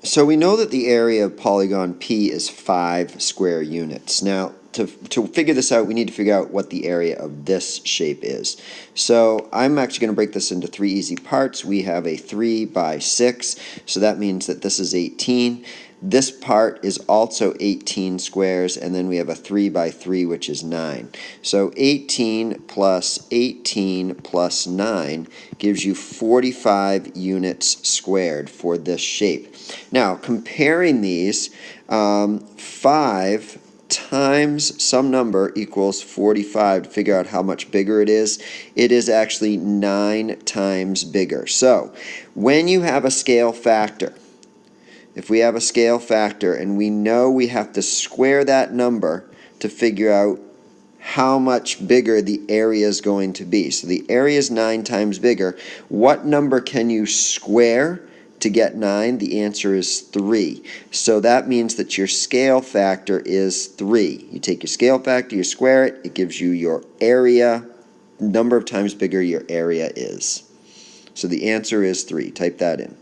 So we know that the area of polygon P is 5 square units. Now, to figure this out, we need to figure out what the area of this shape is. So I'm actually going to break this into 3 easy parts. We have a 3 by 6, so that means that this is 18. This part is also 18 squares, and then we have a 3 by 3, which is 9. So 18 plus 18 plus 9 gives you 45 units squared for this shape. Now, comparing these, 5 times some number equals 45. To figure out how much bigger it is actually 9 times bigger. So, when you have a scale factor, if we have a scale factor and we know we have to square that number to figure out how much bigger the area is going to be. So the area is 9 times bigger. What number can you square to get 9? The answer is 3. So that means that your scale factor is 3. You take your scale factor, you square it, it gives you your area, number of times bigger your area is. So the answer is 3. Type that in.